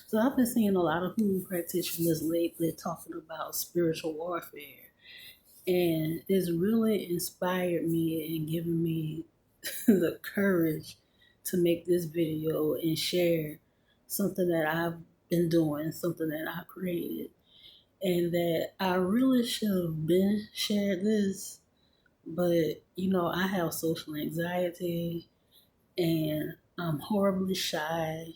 So I've been seeing a lot of Hoodoo practitioners lately talking about spiritual warfare. And it's really inspired me and given me the courage to make this video and share something that I've been doing, something that I created. And that I really should have been shared this, but I have social anxiety and I'm horribly shy,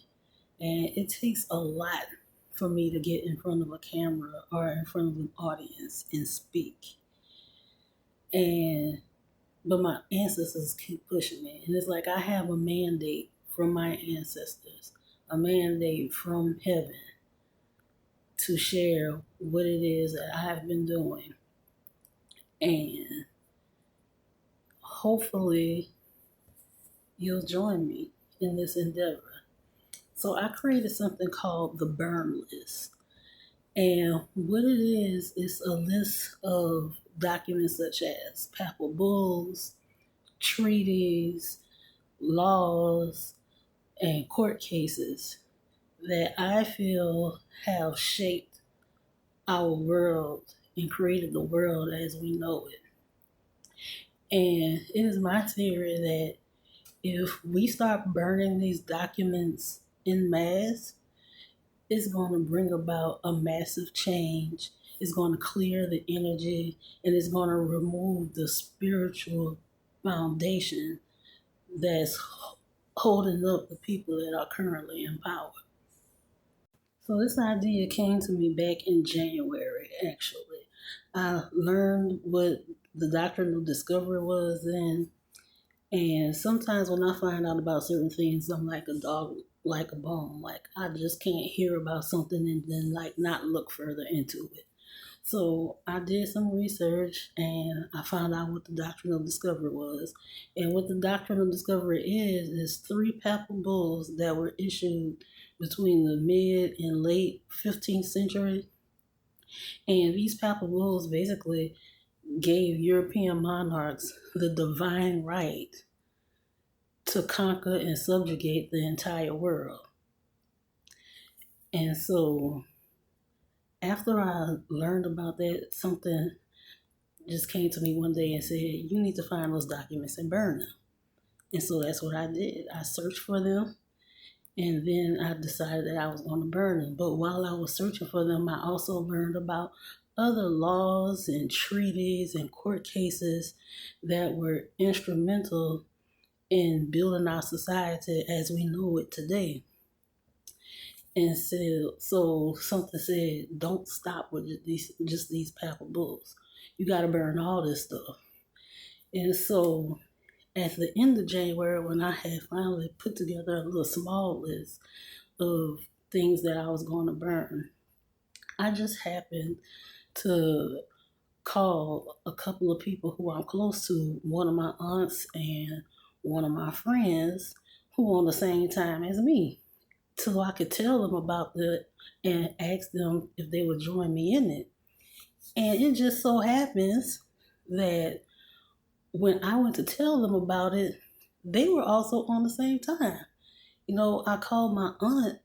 and it takes a lot for me to get in front of a camera or in front of an audience and speak. And but my ancestors keep pushing me, and it's like I have a mandate from my ancestors, a mandate from heaven to share what it is that I've been doing. And hopefully you'll join me in this endeavor. So I created something called the burn list. And what it is a list of documents such as papal bulls, treaties, laws, and court cases that I feel have shaped our world and created the world as we know it. And it is my theory that if we start burning these documents in mass, it's going to bring about a massive change. It's going to clear the energy, and it's going to remove the spiritual foundation that's holding up the people that are currently in power. So this idea came to me back in January, actually. I learned what the doctrine of discovery was then, and sometimes when I find out about certain things, I'm like a dog, like a bone. Like I just can't hear about something and then like not look further into it. So I did some research and I found out what the doctrine of discovery was. And what the doctrine of discovery is three papal bulls that were issued between the mid and late 15th century. And these papal bulls basically gave European monarchs the divine right to conquer and subjugate the entire world. And so after I learned about that, something just came to me one day and said, you need to find those documents and burn them. And so that's what I did. I searched for them, and then I decided that I was going to burn them. But while I was searching for them, I also learned about other laws and treaties and court cases that were instrumental in building our society as we know it today. And so something said, don't stop with these papal bulls. You got to burn all this stuff. And so at the end of January, when I had finally put together a little small list of things that I was going to burn, I just happened to call a couple of people who I'm close to, one of my aunts and one of my friends who on the same time as me, so I could tell them about it and ask them if they would join me in it. And it just so happens that when I went to tell them about it, they were also on the same time. I called my aunt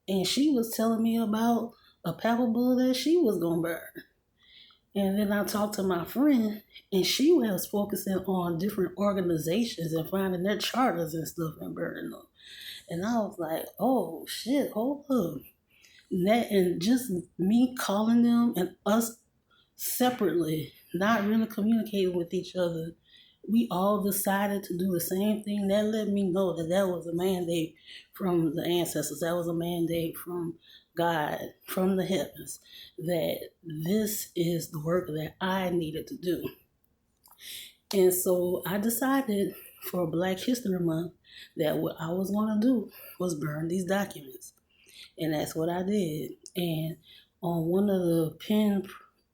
and she was telling me about a papal bull that she was going to burn. And then I talked to my friend and she was focusing on different organizations and finding their charters and stuff and burning them. And I was like, oh shit, hold up. And just me calling them and us separately, not really communicating with each other, we all decided to do the same thing. That let me know that that was a mandate from the ancestors. That was a mandate from God, from the heavens, that this is the work that I needed to do. And so I decided for Black History Month that what I was going to do was burn these documents. And that's what I did. And on one of the pinned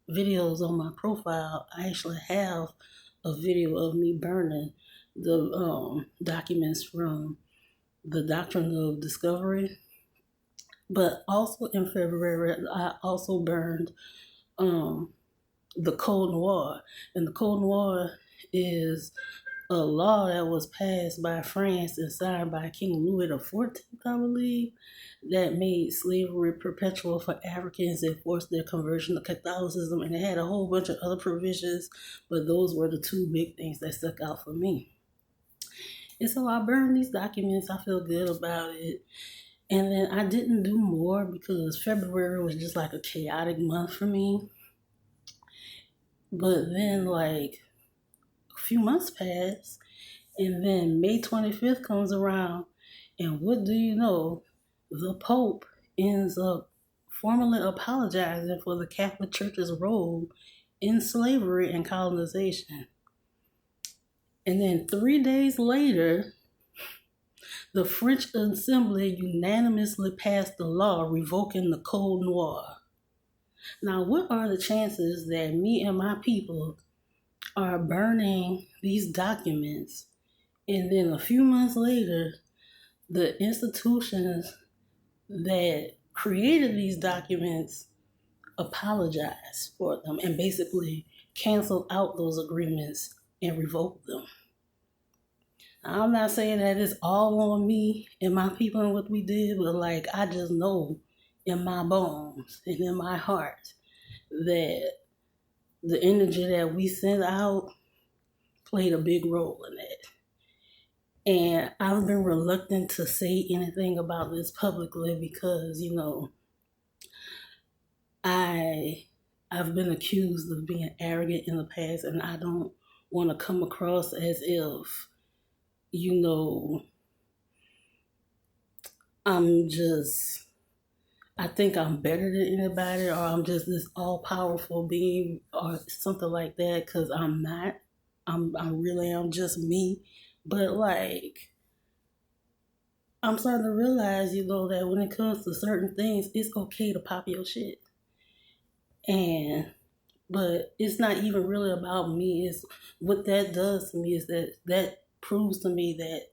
videos on my profile, I actually have a video of me burning the documents from the Doctrine of Discovery. But also in February, I also burned the Code Noir. And the Code Noir is a law that was passed by France and signed by King Louis XIV, I believe, that made slavery perpetual for Africans and forced their conversion to Catholicism. And it had a whole bunch of other provisions, but those were the two big things that stuck out for me. And so I burned these documents. I feel good about it. And then I didn't do more because February was just like a chaotic month for me. But then, like, a few months passed, and then May 25th comes around, and what do you know? The Pope ends up formally apologizing for the Catholic Church's role in slavery and colonization. And then 3 days later, the French Assembly unanimously passed the law revoking the Code Noir. Now, what are the chances that me and my people are burning these documents, and then a few months later, the institutions that created these documents apologize for them and basically cancel out those agreements and revoke them? I'm not saying that it's all on me and my people and what we did, but like I just know in my bones and in my heart that the energy that we sent out played a big role in that. And I've been reluctant to say anything about this publicly because, I've been accused of being arrogant in the past, and I don't want to come across as if, I'm just, I think I'm better than anybody, or I'm just this all powerful being, or something like that, because I'm not. I really am just me. But like, I'm starting to realize, that when it comes to certain things, it's okay to pop your shit. But it's not even really about me. It's what that does to me is that proves to me that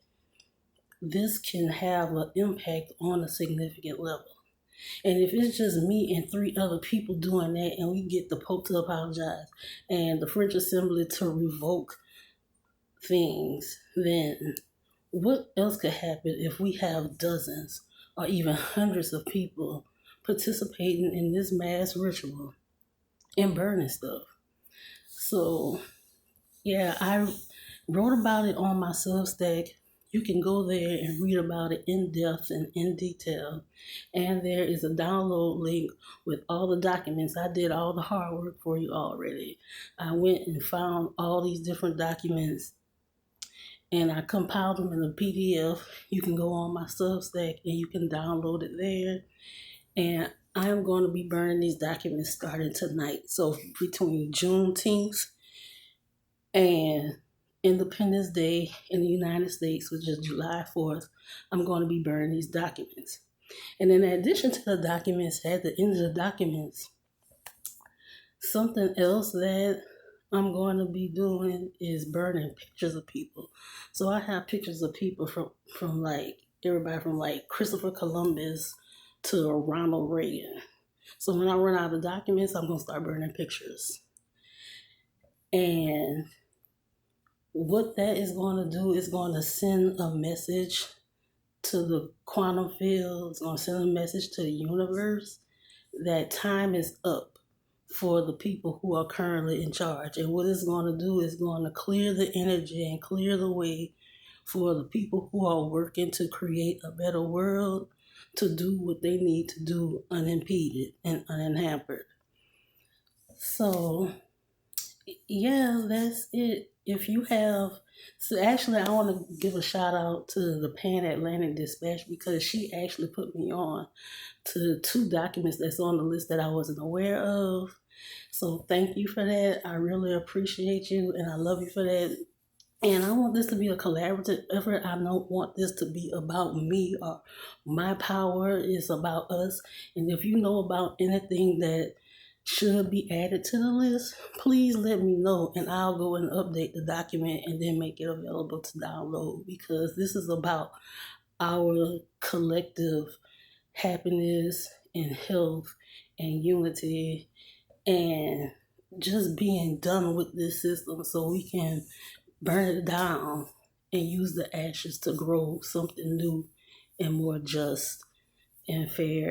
this can have an impact on a significant level. And if it's just me and 3 other people doing that, and we get the Pope to apologize and the French Assembly to revoke things, then what else could happen if we have dozens or even hundreds of people participating in this mass ritual and burning stuff? So, yeah, I wrote about it on my Substack. You can go there and read about it in depth and in detail. And there is a download link with all the documents. I did all the hard work for you already. I went and found all these different documents and I compiled them in a PDF. You can go on my Substack and you can download it there. And I'm going to be burning these documents starting tonight. So between Juneteenth and Independence Day in the United States, which is July 4th, I'm going to be burning these documents. And in addition to the documents, at the end of the documents, something else that I'm going to be doing is burning pictures of people. So I have pictures of people from like everybody from like Christopher Columbus to Ronald Reagan. So when I run out of documents, I'm going to start burning pictures. And what that is going to do is going to send a message to the quantum field. It's going to send a message to the universe that time is up for the people who are currently in charge. And what it's going to do is going to clear the energy and clear the way for the people who are working to create a better world to do what they need to do unimpeded and unhampered. So, yeah, that's it. If you have, so actually, I want to give a shout out to the Pan Atlantic Dispatch because she actually put me on to 2 documents that's on the list that I wasn't aware of. So thank you for that. I really appreciate you and I love you for that. And I want this to be a collaborative effort. I don't want this to be about me or my power. It's about us. And if you know about anything that should be added to the list, please let me know and I'll go and update the document and then make it available to download because this is about our collective happiness and health and unity and just being done with this system so we can burn it down, and use the ashes to grow something new and more just and fair